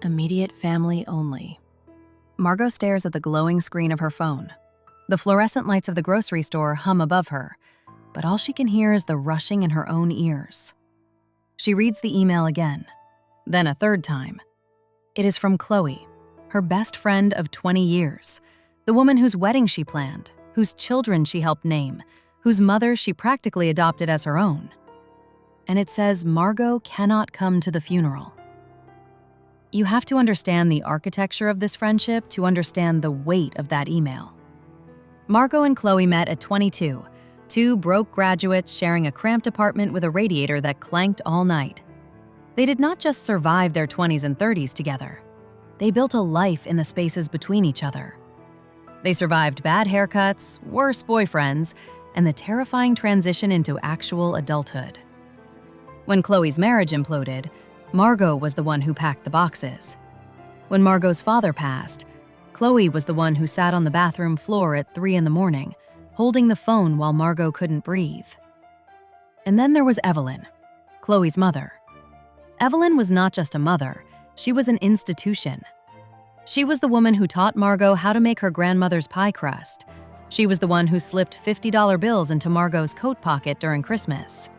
Immediate family only. Margot stares at the glowing screen of her phone. The fluorescent lights of the grocery store hum above her, but all she can hear is the rushing in her own ears. She reads the email again, then a third time. It is from Chloe, her best friend of 20 years, the woman whose wedding she planned, whose children she helped name, whose mother she practically adopted as her own. And it says Margot cannot come to the funeral. You have to understand the architecture of this friendship to understand the weight of that email. Margot and Chloe met at 22, two broke graduates sharing a cramped apartment with a radiator that clanked all night. They did not just survive their 20s and 30s together. They built a life in the spaces between each other. They survived bad haircuts, worse boyfriends, and the terrifying transition into actual adulthood. When Chloe's marriage imploded, Margot was the one who packed the boxes. When Margot's father passed, Chloe was the one who sat on the bathroom floor at 3 a.m, holding the phone while Margot couldn't breathe. And then there was Evelyn, Chloe's mother. Evelyn was not just a mother, she was an institution. She was the woman who taught Margot how to make her grandmother's pie crust. She was the one who slipped $50 bills into Margot's coat pocket during Christmas.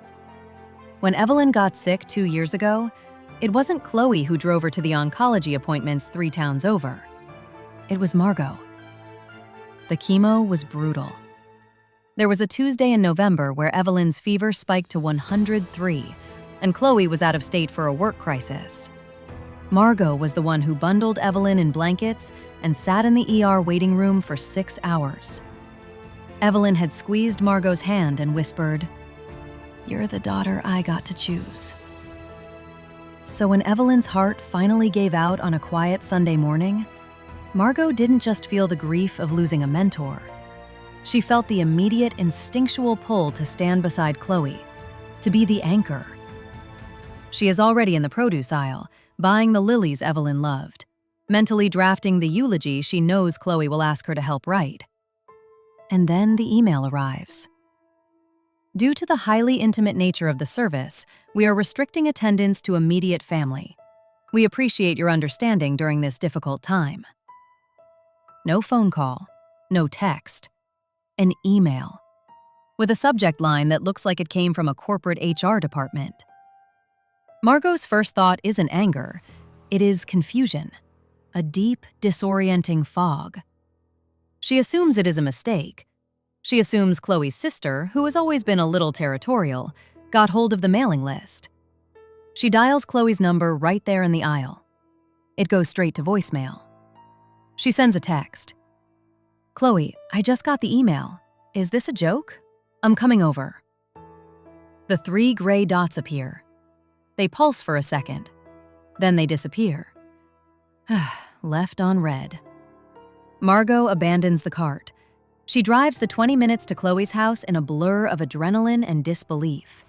When Evelyn got sick 2 years ago, it wasn't Chloe who drove her to the oncology appointments 3 towns over. It was Margot. The chemo was brutal. There was a Tuesday in November where Evelyn's fever spiked to 103, and Chloe was out of state for a work crisis. Margot was the one who bundled Evelyn in blankets and sat in the ER waiting room for 6 hours. Evelyn had squeezed Margot's hand and whispered, "You're the daughter I got to choose." So when Evelyn's heart finally gave out on a quiet Sunday morning, Margot didn't just feel the grief of losing a mentor. She felt the immediate instinctual pull to stand beside Chloe, to be the anchor. She is already in the produce aisle, buying the lilies Evelyn loved, mentally drafting the eulogy she knows Chloe will ask her to help write. And then the email arrives. Due to the highly intimate nature of the service, we are restricting attendance to immediate family. We appreciate your understanding during this difficult time. No phone call, no text, an email, with a subject line that looks like it came from a corporate HR department. Margot's first thought isn't anger, it is confusion, a deep, disorienting fog. She assumes it is a mistake. She assumes Chloe's sister, who has always been a little territorial, got hold of the mailing list. She dials Chloe's number right there in the aisle. It goes straight to voicemail. She sends a text. "Chloe, I just got the email. Is this a joke? I'm coming over." The 3 gray dots appear. They pulse for a second. Then they disappear. Left on red. Margot abandons the cart. She drives the 20 minutes to Chloe's house in a blur of adrenaline and disbelief.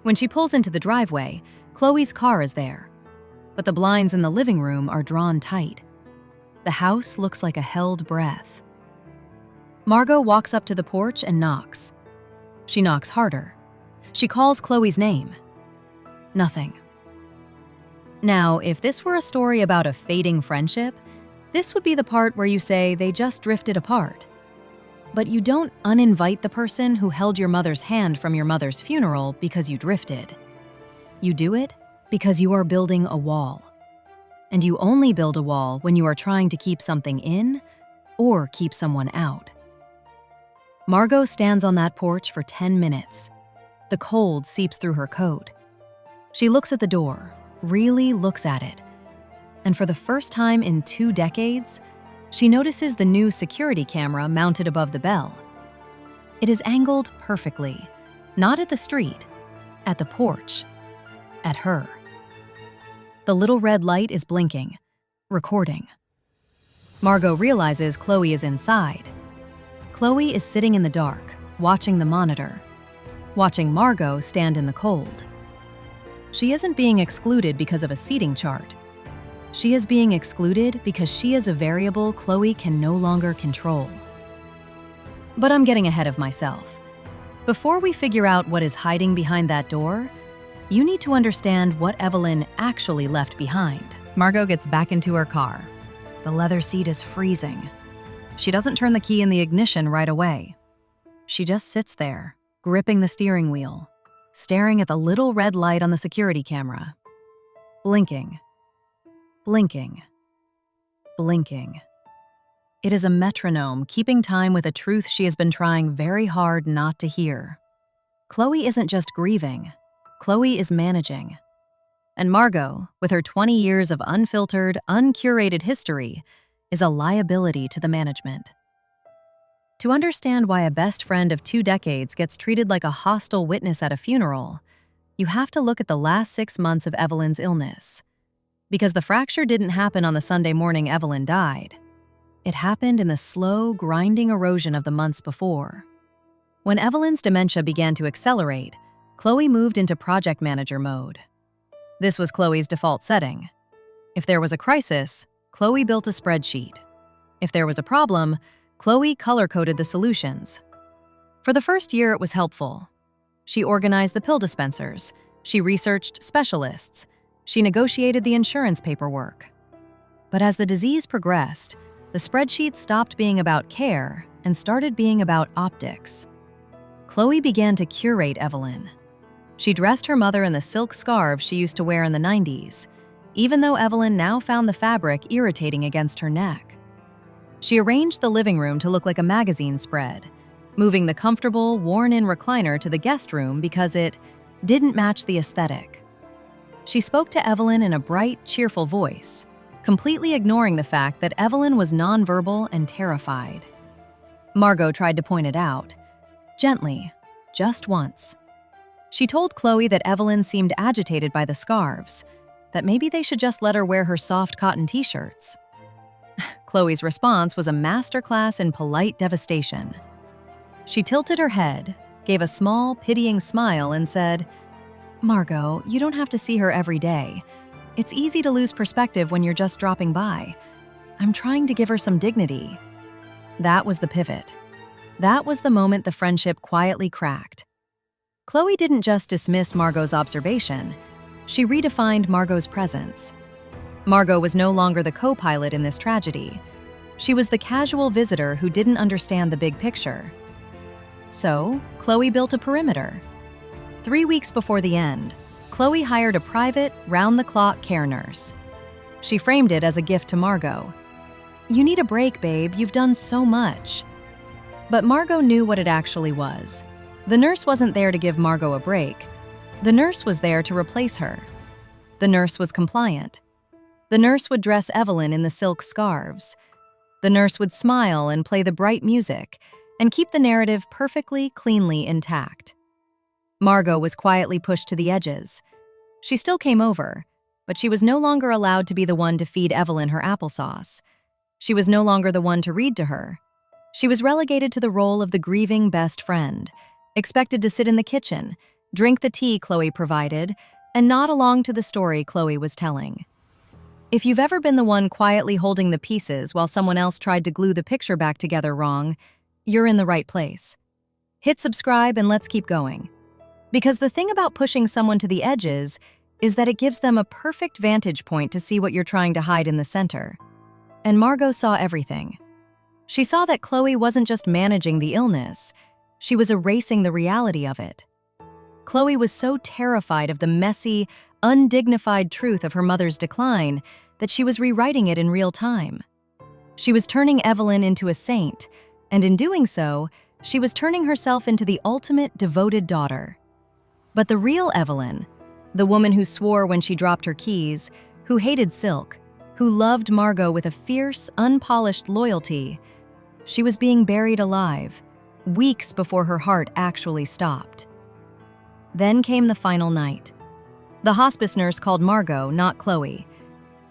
When she pulls into the driveway, Chloe's car is there, but the blinds in the living room are drawn tight. The house looks like a held breath. Margot walks up to the porch and knocks. She knocks harder. She calls Chloe's name. Nothing. Now, if this were a story about a fading friendship, this would be the part where you say they just drifted apart. But you don't uninvite the person who held your mother's hand from your mother's funeral because you drifted. You do it because you are building a wall. And you only build a wall when you are trying to keep something in or keep someone out. Margot stands on that porch for 10 minutes. The cold seeps through her coat. She looks at the door, really looks at it. And for the first time in 2 decades, she notices the new security camera mounted above the bell. It is angled perfectly, not at the street, at the porch, at her. The little red light is blinking, recording. Margot realizes Chloe is inside. Chloe is sitting in the dark, watching the monitor, watching Margot stand in the cold. She isn't being excluded because of a seating chart. She is being excluded because she is a variable Chloe can no longer control. But I'm getting ahead of myself. Before we figure out what is hiding behind that door, you need to understand what Evelyn actually left behind. Margot gets back into her car. The leather seat is freezing. She doesn't turn the key in the ignition right away. She just sits there, gripping the steering wheel, staring at the little red light on the security camera. Blinking. Blinking. Blinking. It is a metronome keeping time with a truth she has been trying very hard not to hear. Chloe isn't just grieving. Chloe is managing. And Margot, with her 20 years of unfiltered, uncurated history, is a liability to the management. To understand why a best friend of 2 decades gets treated like a hostile witness at a funeral, you have to look at the last 6 months of Evelyn's illness. Because the fracture didn't happen on the Sunday morning Evelyn died. It happened in the slow, grinding erosion of the months before. When Evelyn's dementia began to accelerate, Chloe moved into project manager mode. This was Chloe's default setting. If there was a crisis, Chloe built a spreadsheet. If there was a problem, Chloe color-coded the solutions. For the first year, it was helpful. She organized the pill dispensers. She researched specialists. She negotiated the insurance paperwork. But as the disease progressed, the spreadsheet stopped being about care and started being about optics. Chloe began to curate Evelyn. She dressed her mother in the silk scarves she used to wear in the 90s, even though Evelyn now found the fabric irritating against her neck. She arranged the living room to look like a magazine spread, moving the comfortable, worn-in recliner to the guest room because it didn't match the aesthetic. She spoke to Evelyn in a bright, cheerful voice, completely ignoring the fact that Evelyn was nonverbal and terrified. Margot tried to point it out, gently, just once. She told Chloe that Evelyn seemed agitated by the scarves, that maybe they should just let her wear her soft cotton t-shirts. Chloe's response was a masterclass in polite devastation. She tilted her head, gave a small, pitying smile, and said, "Margot, you don't have to see her every day. It's easy to lose perspective when you're just dropping by. I'm trying to give her some dignity." That was the pivot. That was the moment the friendship quietly cracked. Chloe didn't just dismiss Margot's observation, she redefined Margot's presence. Margot was no longer the co-pilot in this tragedy. She was the casual visitor who didn't understand the big picture. So, Chloe built a perimeter. 3 weeks before the end, Chloe hired a private, round-the-clock care nurse. She framed it as a gift to Margot. "You need a break, babe. You've done so much." But Margot knew what it actually was. The nurse wasn't there to give Margot a break. The nurse was there to replace her. The nurse was compliant. The nurse would dress Evelyn in the silk scarves. The nurse would smile and play the bright music and keep the narrative perfectly, cleanly intact. Margot was quietly pushed to the edges. She still came over, but she was no longer allowed to be the one to feed Evelyn her applesauce. She was no longer the one to read to her. She was relegated to the role of the grieving best friend, expected to sit in the kitchen, drink the tea Chloe provided, and nod along to the story Chloe was telling. If you've ever been the one quietly holding the pieces while someone else tried to glue the picture back together wrong, you're in the right place. Hit subscribe and let's keep going. Because the thing about pushing someone to the edges is that it gives them a perfect vantage point to see what you're trying to hide in the center. And Margot saw everything. She saw that Chloe wasn't just managing the illness, she was erasing the reality of it. Chloe was so terrified of the messy, undignified truth of her mother's decline that she was rewriting it in real time. She was turning Evelyn into a saint, and in doing so, she was turning herself into the ultimate devoted daughter. But the real Evelyn, the woman who swore when she dropped her keys, who hated silk, who loved Margot with a fierce, unpolished loyalty, she was being buried alive, weeks before her heart actually stopped. Then came the final night. The hospice nurse called Margot, not Chloe.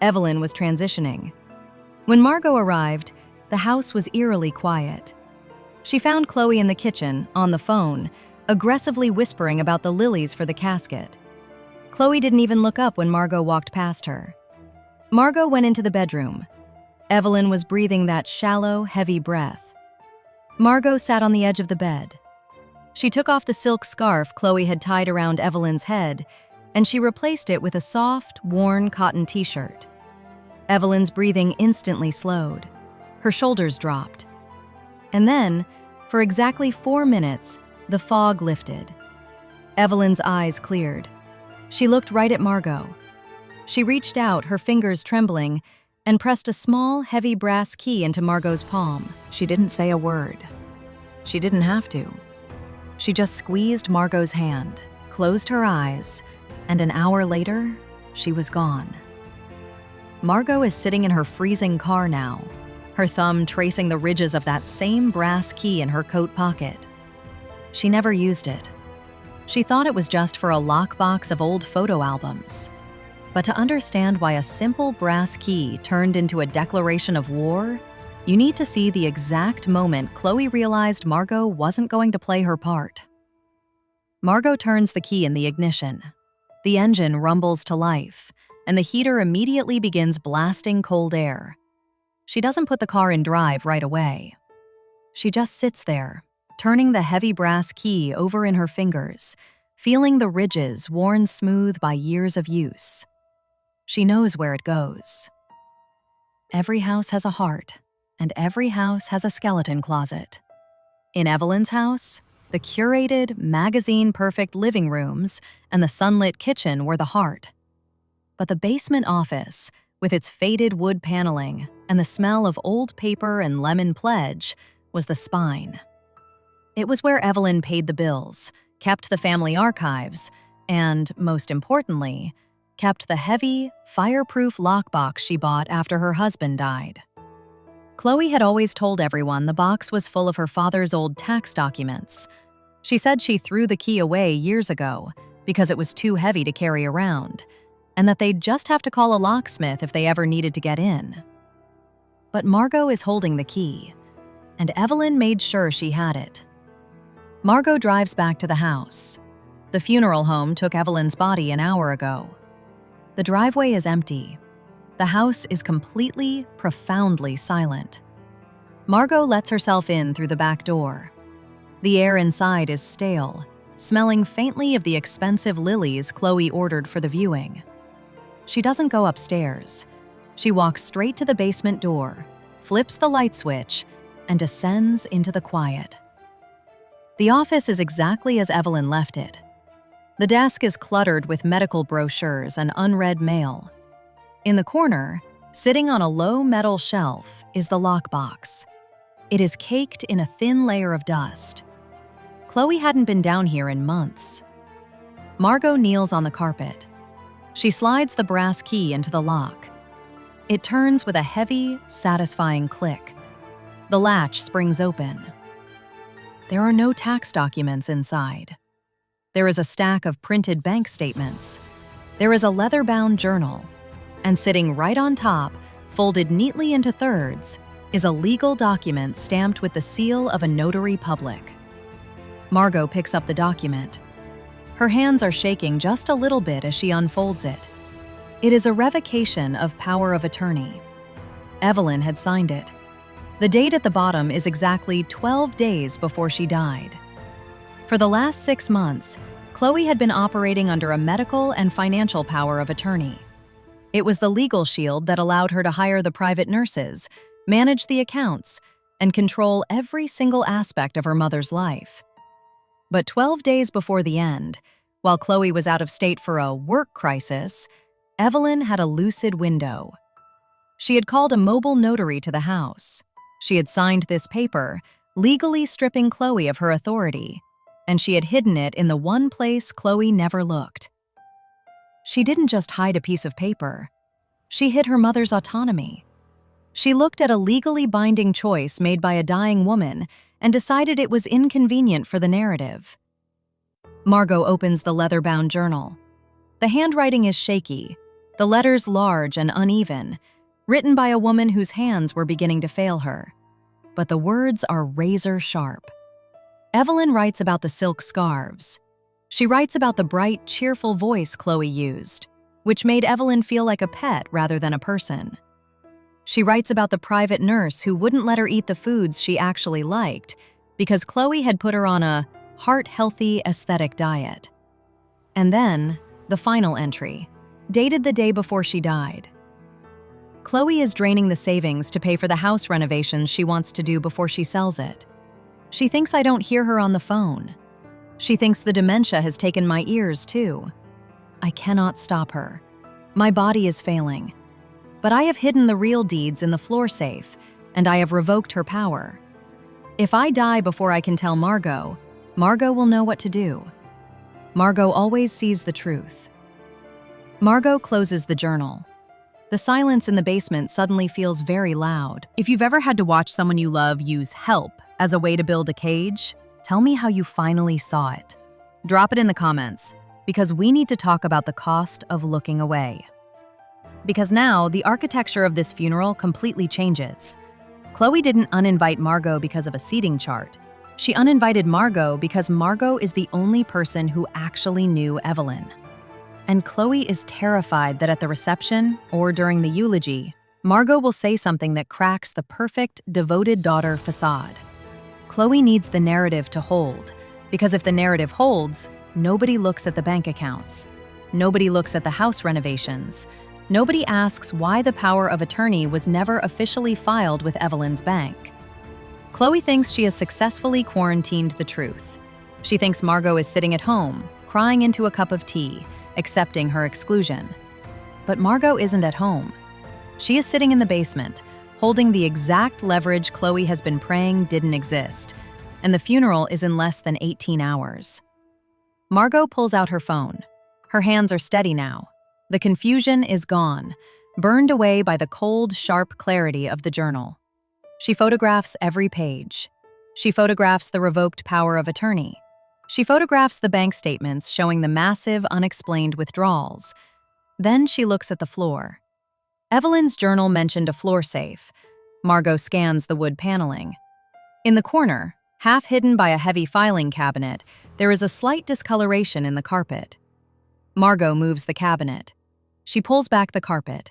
Evelyn was transitioning. When Margot arrived, the house was eerily quiet. She found Chloe in the kitchen, on the phone, aggressively whispering about the lilies for the casket. Chloe didn't even look up when Margot walked past her. Margot went into the bedroom. Evelyn was breathing that shallow, heavy breath. Margot sat on the edge of the bed. She took off the silk scarf Chloe had tied around Evelyn's head, and she replaced it with a soft, worn cotton t-shirt. Evelyn's breathing instantly slowed. Her shoulders dropped. And then, for exactly 4 minutes, the fog lifted. Evelyn's eyes cleared. She looked right at Margot. She reached out, her fingers trembling, and pressed a small, heavy brass key into Margot's palm. She didn't say a word. She didn't have to. She just squeezed Margot's hand, closed her eyes, and an hour later, she was gone. Margot is sitting in her freezing car now, her thumb tracing the ridges of that same brass key in her coat pocket. She never used it. She thought it was just for a lockbox of old photo albums. But to understand why a simple brass key turned into a declaration of war, you need to see the exact moment Chloe realized Margot wasn't going to play her part. Margot turns the key in the ignition. The engine rumbles to life, and the heater immediately begins blasting cold air. She doesn't put the car in drive right away. She just sits there, turning the heavy brass key over in her fingers, feeling the ridges worn smooth by years of use. She knows where it goes. Every house has a heart, and every house has a skeleton closet. In Evelyn's house, the curated, magazine-perfect living rooms and the sunlit kitchen were the heart. But the basement office, with its faded wood paneling and the smell of old paper and lemon pledge, was the spine. It was where Evelyn paid the bills, kept the family archives, and, most importantly, kept the heavy, fireproof lockbox she bought after her husband died. Chloe had always told everyone the box was full of her father's old tax documents. She said she threw the key away years ago because it was too heavy to carry around, and that they'd just have to call a locksmith if they ever needed to get in. But Margot is holding the key, and Evelyn made sure she had it. Margot drives back to the house. The funeral home took Evelyn's body an hour ago. The driveway is empty. The house is completely, profoundly silent. Margot lets herself in through the back door. The air inside is stale, smelling faintly of the expensive lilies Chloe ordered for the viewing. She doesn't go upstairs. She walks straight to the basement door, flips the light switch, and descends into the quiet. The office is exactly as Evelyn left it. The desk is cluttered with medical brochures and unread mail. In the corner, sitting on a low metal shelf, is the lockbox. It is caked in a thin layer of dust. Chloe hadn't been down here in months. Margot kneels on the carpet. She slides the brass key into the lock. It turns with a heavy, satisfying click. The latch springs open. There are no tax documents inside. There is a stack of printed bank statements. There is a leather-bound journal. And sitting right on top, folded neatly into thirds, is a legal document stamped with the seal of a notary public. Margot picks up the document. Her hands are shaking just a little bit as she unfolds it. It is a revocation of power of attorney. Evelyn had signed it. The date at the bottom is exactly 12 days before she died. For the last 6 months, Chloe had been operating under a medical and financial power of attorney. It was the legal shield that allowed her to hire the private nurses, manage the accounts, and control every single aspect of her mother's life. But 12 days before the end, while Chloe was out of state for a work crisis, Evelyn had a lucid window. She had called a mobile notary to the house. She had signed this paper, legally stripping Chloe of her authority, and she had hidden it in the one place Chloe never looked. She didn't just hide a piece of paper. She hid her mother's autonomy. She looked at a legally binding choice made by a dying woman and decided it was inconvenient for the narrative. Margot opens the leather-bound journal. The handwriting is shaky, the letters large and uneven, written by a woman whose hands were beginning to fail her. But the words are razor-sharp. Evelyn writes about the silk scarves. She writes about the bright, cheerful voice Chloe used, which made Evelyn feel like a pet rather than a person. She writes about the private nurse who wouldn't let her eat the foods she actually liked because Chloe had put her on a heart-healthy, aesthetic diet. And then, the final entry, dated the day before she died. Chloe is draining the savings to pay for the house renovations she wants to do before she sells it. She thinks I don't hear her on the phone. She thinks the dementia has taken my ears, too. I cannot stop her. My body is failing. But I have hidden the real deeds in the floor safe, and I have revoked her power. If I die before I can tell Margot, Margot will know what to do. Margot always sees the truth. Margot closes the journal. The silence in the basement suddenly feels very loud. If you've ever had to watch someone you love use help as a way to build a cage, tell me how you finally saw it. Drop it in the comments, because we need to talk about the cost of looking away. Because now, the architecture of this funeral completely changes. Chloe didn't uninvite Margot because of a seating chart. She uninvited Margot because Margot is the only person who actually knew Evelyn. And Chloe is terrified that at the reception, or during the eulogy, Margot will say something that cracks the perfect, devoted daughter facade. Chloe needs the narrative to hold, because if the narrative holds, nobody looks at the bank accounts. Nobody looks at the house renovations. Nobody asks why the power of attorney was never officially filed with Evelyn's bank. Chloe thinks she has successfully quarantined the truth. She thinks Margot is sitting at home, crying into a cup of tea, accepting her exclusion. But Margot isn't at home. She is sitting in the basement, holding the exact leverage Chloe has been praying didn't exist, and the funeral is in less than 18 hours. Margot pulls out her phone. Her hands are steady now. The confusion is gone, burned away by the cold, sharp clarity of the journal. She photographs every page. She photographs the revoked power of attorney. She photographs the bank statements showing the massive, unexplained withdrawals. Then she looks at the floor. Evelyn's journal mentioned a floor safe. Margot scans the wood paneling. In the corner, half hidden by a heavy filing cabinet, there is a slight discoloration in the carpet. Margot moves the cabinet. She pulls back the carpet.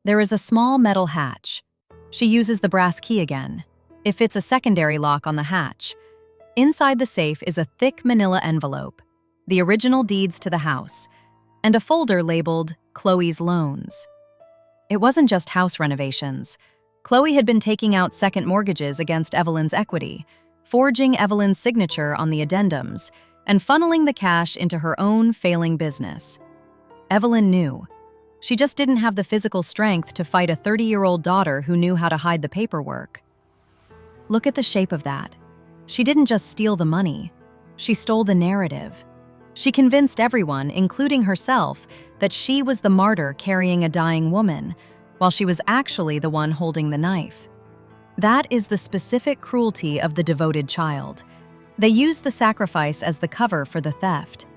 There is a small metal hatch. She uses the brass key again. It fits a secondary lock on the hatch. Inside the safe is a thick manila envelope, the original deeds to the house, and a folder labeled Chloe's Loans. It wasn't just house renovations. Chloe had been taking out second mortgages against Evelyn's equity, forging Evelyn's signature on the addendums, and funneling the cash into her own failing business. Evelyn knew. She just didn't have the physical strength to fight a 30-year-old daughter who knew how to hide the paperwork. Look at the shape of that. She didn't just steal the money. She stole the narrative. She convinced everyone, including herself, that she was the martyr carrying a dying woman, while she was actually the one holding the knife. That is the specific cruelty of the devoted child. They used the sacrifice as the cover for the theft.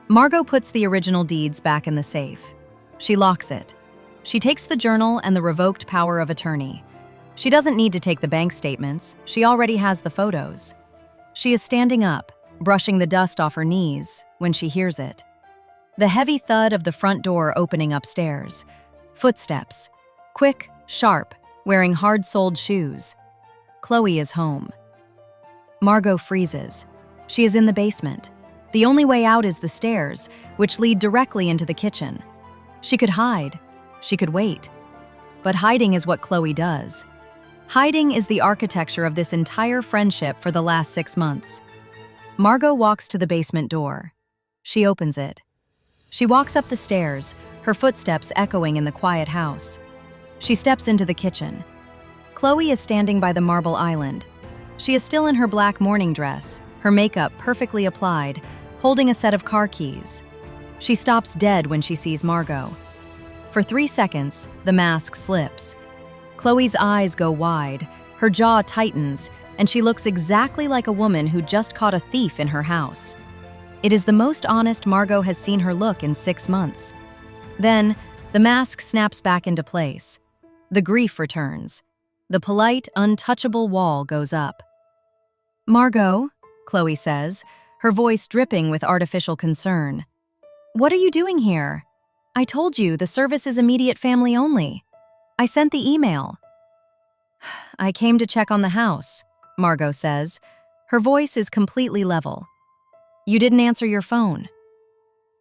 Margot puts the original deeds back in the safe. She locks it. She takes the journal and the revoked power of attorney. She doesn't need to take the bank statements. She already has the photos. She is standing up, brushing the dust off her knees, when she hears it. The heavy thud of the front door opening upstairs. Footsteps. Quick, sharp, wearing hard-soled shoes. Chloe is home. Margot freezes. She is in the basement. The only way out is the stairs, which lead directly into the kitchen. She could hide. She could wait. But hiding is what Chloe does. Hiding is the architecture of this entire friendship for the last 6 months. Margot walks to the basement door. She opens it. She walks up the stairs, her footsteps echoing in the quiet house. She steps into the kitchen. Chloe is standing by the marble island. She is still in her black morning dress, her makeup perfectly applied, holding a set of car keys. She stops dead when she sees Margot. For 3 seconds, the mask slips. Chloe's eyes go wide, her jaw tightens, and she looks exactly like a woman who just caught a thief in her house. It is the most honest Margot has seen her look in 6 months. Then, the mask snaps back into place. The grief returns. The polite, untouchable wall goes up. "Margot," Chloe says, her voice dripping with artificial concern. "What are you doing here? I told you the service is immediate family only. I sent the email." "I came to check on the house," Margot says. Her voice is completely level. "You didn't answer your phone."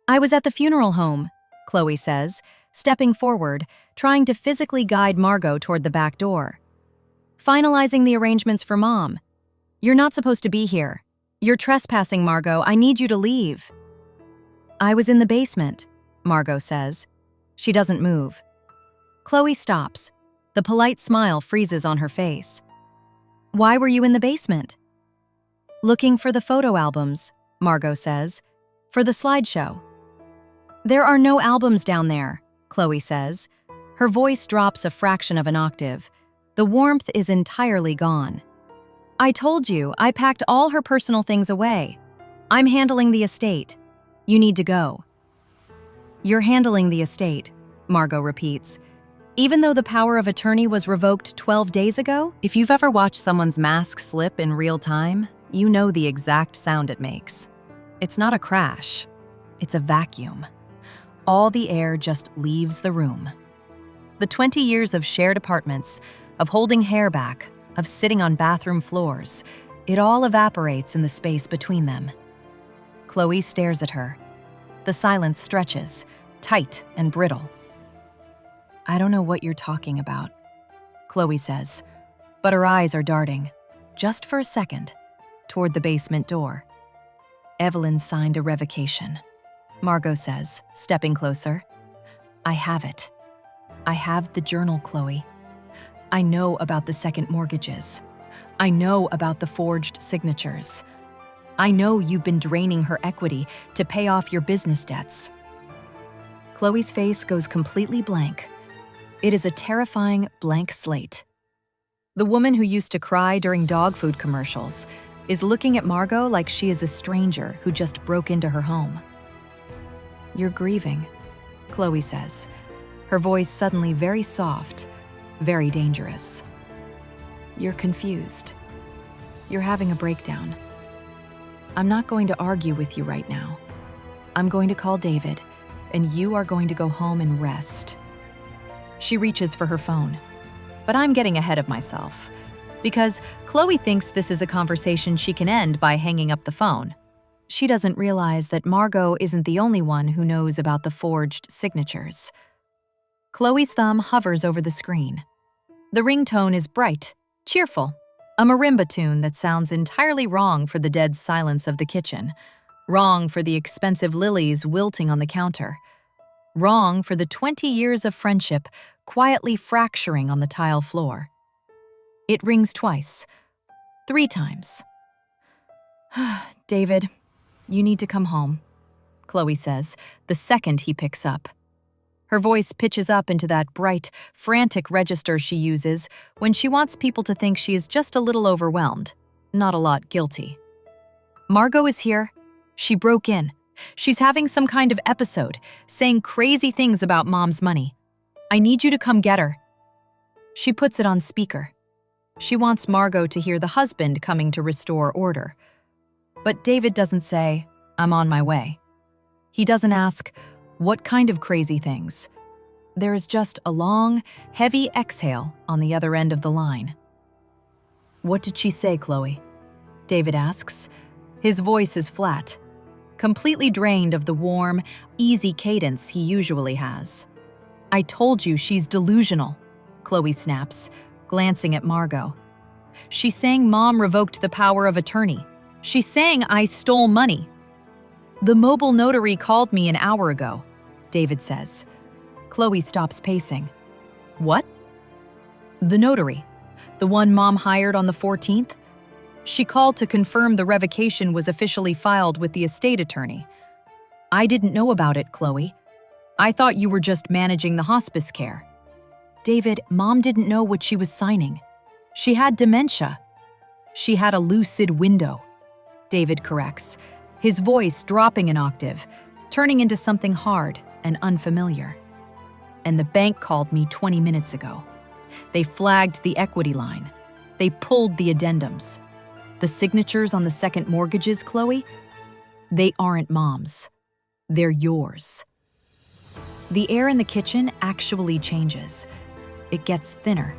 "I was at the funeral home," Chloe says, stepping forward, trying to physically guide Margot toward the back door. Finalizing the arrangements for Mom. "You're not supposed to be here. You're trespassing, Margot. I need you to leave." "I was in the basement," Margot says. She doesn't move. Chloe stops. The polite smile freezes on her face. "Why were you in the basement?" "Looking for the photo albums," Margot says. "For the slideshow." "There are no albums down there," Chloe says. Her voice drops a fraction of an octave. The warmth is entirely gone. "I told you, I packed all her personal things away. I'm handling the estate. You need to go." "You're handling the estate," Margot repeats. "Even though the power of attorney was revoked 12 days ago?" If you've ever watched someone's mask slip in real time, you know the exact sound it makes. It's not a crash. It's a vacuum. All the air just leaves the room. The 20 years of shared apartments, of holding hair back, of sitting on bathroom floors, it all evaporates in the space between them. Chloe stares at her. The silence stretches, tight and brittle. "I don't know what you're talking about," Chloe says, but her eyes are darting, just for a second, toward the basement door. "Evelyn signed a revocation," Margot says, stepping closer. "I have it. I have the journal, Chloe. I know about the second mortgages. I know about the forged signatures. I know you've been draining her equity to pay off your business debts." Chloe's face goes completely blank. It is a terrifying blank slate. The woman who used to cry during dog food commercials is looking at Margot like she is a stranger who just broke into her home. "You're grieving," Chloe says, her voice suddenly very soft, very dangerous. "You're confused. You're having a breakdown. I'm not going to argue with you right now. I'm going to call David, and you are going to go home and rest." She reaches for her phone. But I'm getting ahead of myself, because Chloe thinks this is a conversation she can end by hanging up the phone. She doesn't realize that Margot isn't the only one who knows about the forged signatures. Chloe's thumb hovers over the screen. The ringtone is bright, cheerful, a marimba tune that sounds entirely wrong for the dead silence of the kitchen, wrong for the expensive lilies wilting on the counter, wrong for the 20 years of friendship quietly fracturing on the tile floor. It rings twice, 3 times. "David, you need to come home," Chloe says, the second he picks up. Her voice pitches up into that bright, frantic register she uses when she wants people to think she is just a little overwhelmed, not a lot guilty. "Margot is here. She broke in. She's having some kind of episode, saying crazy things about Mom's money. I need you to come get her." She puts it on speaker. She wants Margot to hear the husband coming to restore order. But David doesn't say, "I'm on my way." He doesn't ask, "What kind of crazy things?" There is just a long, heavy exhale on the other end of the line. "What did she say, Chloe?" David asks. His voice is flat, completely drained of the warm, easy cadence he usually has. "I told you she's delusional," Chloe snaps, glancing at Margot. "She's saying Mom revoked the power of attorney. She's saying I stole money." "The mobile notary called me an hour ago," David says. Chloe stops pacing. "What?" "The notary. The one Mom hired on the 14th. She called to confirm the revocation was officially filed with the estate attorney. I didn't know about it, Chloe. I thought you were just managing the hospice care." "David, Mom didn't know what she was signing. She had dementia." "She had a lucid window," David corrects, his voice dropping an octave, turning into something hard and unfamiliar. "And the bank called me 20 minutes ago. They flagged the equity line. They pulled the addendums. The signatures on the second mortgages, Chloe? They aren't Mom's. They're yours." The air in the kitchen actually changes. It gets thinner.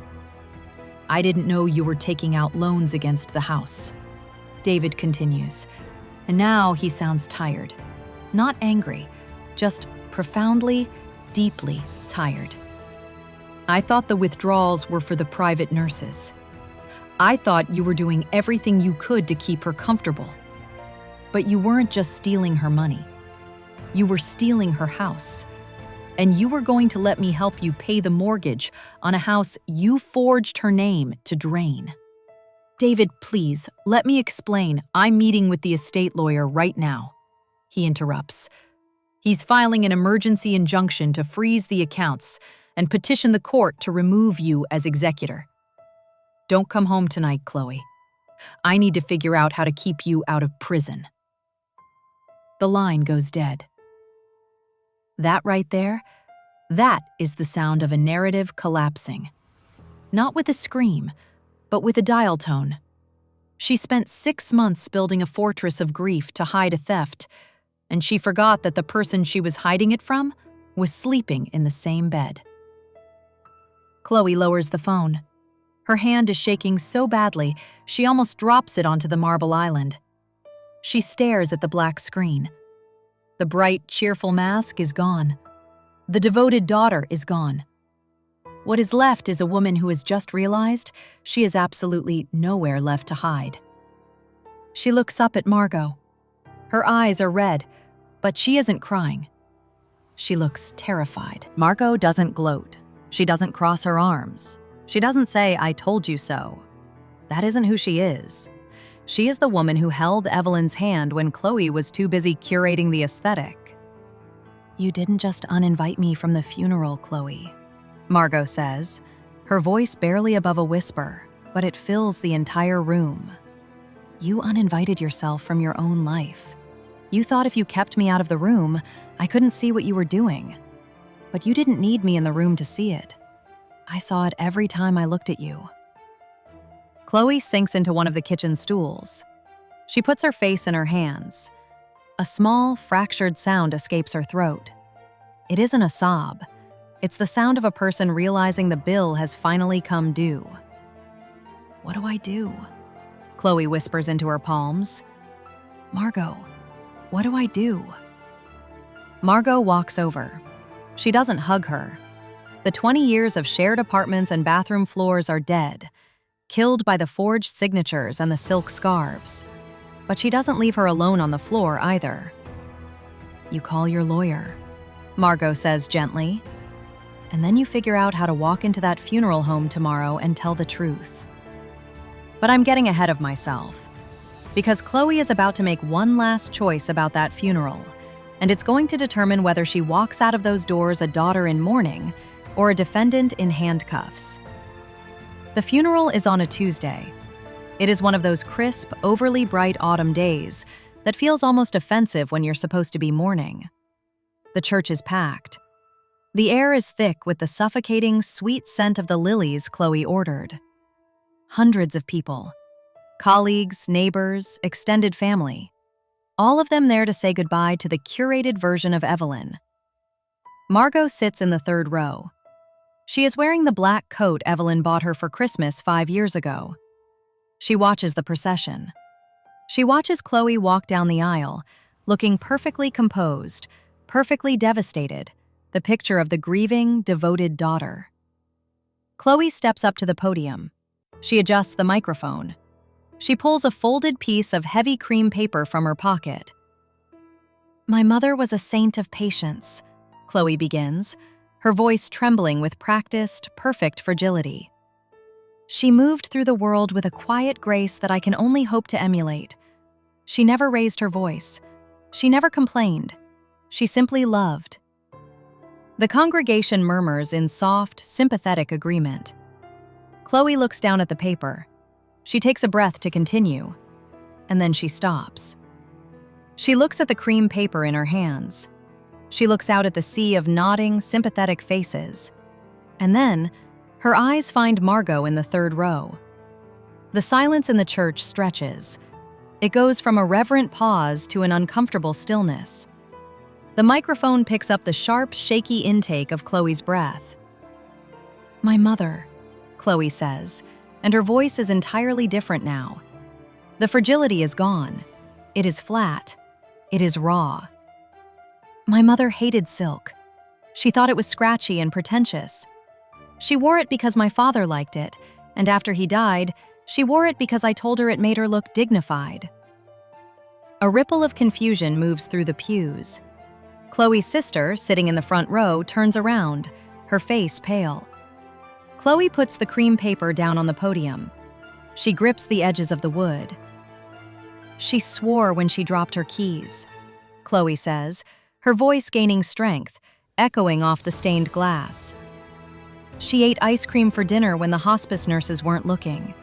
"I didn't know you were taking out loans against the house," David continues. And now he sounds tired. Not angry, just profoundly, deeply tired. I thought the withdrawals were for the private nurses. I thought you were doing everything you could to keep her comfortable. But you weren't just stealing her money. You were stealing her house. And you were going to let me help you pay the mortgage on a house you forged her name to drain. David, please, let me explain. I'm meeting with the estate lawyer right now. He interrupts. He's filing an emergency injunction to freeze the accounts and petition the court to remove you as executor. Don't come home tonight, Chloe. I need to figure out how to keep you out of prison. The line goes dead. That right there, that is the sound of a narrative collapsing. Not with a scream, but with a dial tone. She spent 6 months building a fortress of grief to hide a theft, and she forgot that the person she was hiding it from was sleeping in the same bed. Chloe lowers the phone. Her hand is shaking so badly, she almost drops it onto the marble island. She stares at the black screen. The bright, cheerful mask is gone. The devoted daughter is gone. What is left is a woman who has just realized she has absolutely nowhere left to hide. She looks up at Margot. Her eyes are red, but she isn't crying. She looks terrified. Margot doesn't gloat. She doesn't cross her arms. She doesn't say, "I told you so." That isn't who she is. She is the woman who held Evelyn's hand when Chloe was too busy curating the aesthetic. "You didn't just uninvite me from the funeral, Chloe," Margot says, her voice barely above a whisper, but it fills the entire room. "You uninvited yourself from your own life. You thought if you kept me out of the room, I couldn't see what you were doing. But you didn't need me in the room to see it. I saw it every time I looked at you." Chloe sinks into one of the kitchen stools. She puts her face in her hands. A small, fractured sound escapes her throat. It isn't a sob. It's the sound of a person realizing the bill has finally come due. "What do I do?" Chloe whispers into her palms. "Margot, what do I do?" Margot walks over. She doesn't hug her. The 20 years of shared apartments and bathroom floors are dead, killed by the forged signatures and the silk scarves. But she doesn't leave her alone on the floor either. "You call your lawyer," Margot says gently. "And then you figure out how to walk into that funeral home tomorrow and tell the truth." But I'm getting ahead of myself. Because Chloe is about to make one last choice about that funeral, and it's going to determine whether she walks out of those doors a daughter in mourning or a defendant in handcuffs. The funeral is on a Tuesday. It is one of those crisp, overly bright autumn days that feels almost offensive when you're supposed to be mourning. The church is packed. The air is thick with the suffocating, sweet scent of the lilies Chloe ordered. Hundreds of people. Colleagues, neighbors, extended family. All of them there to say goodbye to the curated version of Evelyn. Margot sits in the third row. She is wearing the black coat Evelyn bought her for Christmas 5 years ago. She watches the procession. She watches Chloe walk down the aisle, looking perfectly composed, perfectly devastated, the picture of the grieving, devoted daughter. Chloe steps up to the podium. She adjusts the microphone. She pulls a folded piece of heavy cream paper from her pocket. "My mother was a saint of patience," Chloe begins, her voice trembling with practiced, perfect fragility. "She moved through the world with a quiet grace that I can only hope to emulate. She never raised her voice. She never complained. She simply loved." The congregation murmurs in soft, sympathetic agreement. Chloe looks down at the paper. She takes a breath to continue, and then she stops. She looks at the cream paper in her hands. She looks out at the sea of nodding, sympathetic faces. And then, her eyes find Margot in the third row. The silence in the church stretches. It goes from a reverent pause to an uncomfortable stillness. The microphone picks up the sharp, shaky intake of Chloe's breath. "My mother," Chloe says, and her voice is entirely different now. The fragility is gone. It is flat. It is raw. "My mother hated silk. She thought it was scratchy and pretentious. She wore it because my father liked it, and after he died, she wore it because I told her it made her look dignified. A ripple of confusion moves through the pews. Chloe's sister, sitting in the front row, turns around, her face pale. Chloe puts the cream paper down on the podium. She grips the edges of the wood. She swore when she dropped her keys, Chloe says, her voice gaining strength, echoing off the stained glass. She ate ice cream for dinner when the hospice nurses weren't looking.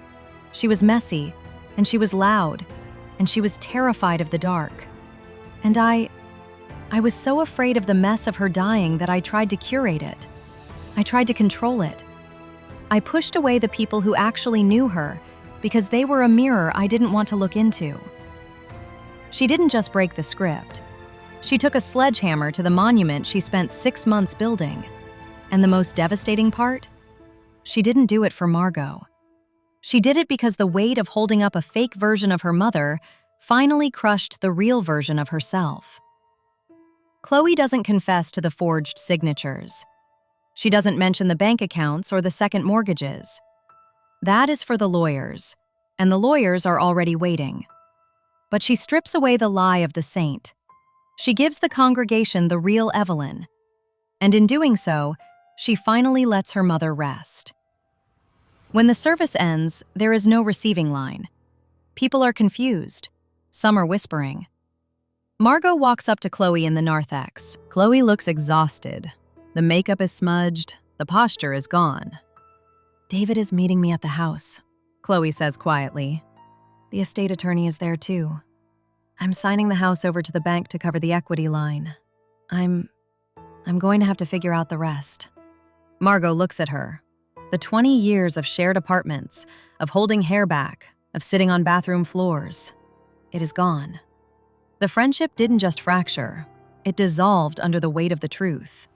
She was messy, and she was loud, and she was terrified of the dark. And I was so afraid of the mess of her dying that I tried to curate it. I tried to control it. I pushed away the people who actually knew her because they were a mirror I didn't want to look into. She didn't just break the script. She took a sledgehammer to the monument she spent 6 months building. And the most devastating part? She didn't do it for Margot. She did it because the weight of holding up a fake version of her mother finally crushed the real version of herself. Chloe doesn't confess to the forged signatures. She doesn't mention the bank accounts or the second mortgages. That is for the lawyers, and the lawyers are already waiting. But she strips away the lie of the saint. She gives the congregation the real Evelyn. And in doing so, she finally lets her mother rest. When the service ends, there is no receiving line. People are confused. Some are whispering. Margot walks up to Chloe in the narthex. Chloe looks exhausted. The makeup is smudged. The posture is gone. David is meeting me at the house, Chloe says quietly. The estate attorney is there too. I'm signing the house over to the bank to cover the equity line. I'm going to have to figure out the rest. Margot looks at her. The 20 years of shared apartments, of holding hair back, of sitting on bathroom floors. It is gone. The friendship didn't just fracture. It dissolved under the weight of the truth.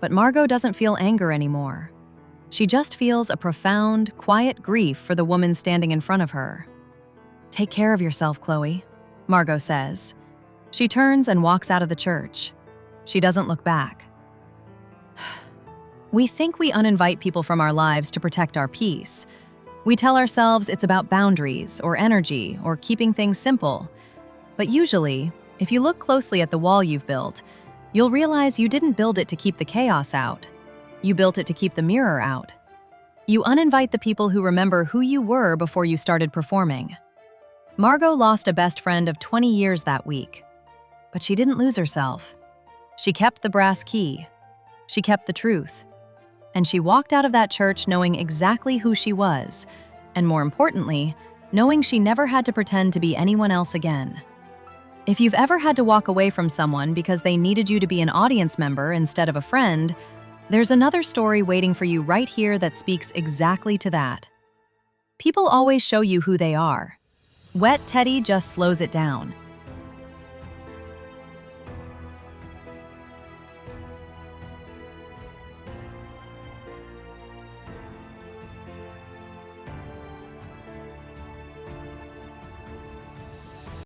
But Margot doesn't feel anger anymore. She just feels a profound, quiet grief for the woman standing in front of her. Take care of yourself, Chloe, Margot says. She turns and walks out of the church. She doesn't look back. We think we uninvite people from our lives to protect our peace. We tell ourselves it's about boundaries or energy or keeping things simple. But usually, if you look closely at the wall you've built, you'll realize you didn't build it to keep the chaos out. You built it to keep the mirror out. You uninvite the people who remember who you were before you started performing. Margot lost a best friend of 20 years that week. But she didn't lose herself. She kept the brass key. She kept the truth. And she walked out of that church knowing exactly who she was, and more importantly, knowing she never had to pretend to be anyone else again. If you've ever had to walk away from someone because they needed you to be an audience member instead of a friend, there's another story waiting for you right here that speaks exactly to that. People always show you who they are. Wettedy just slows it down.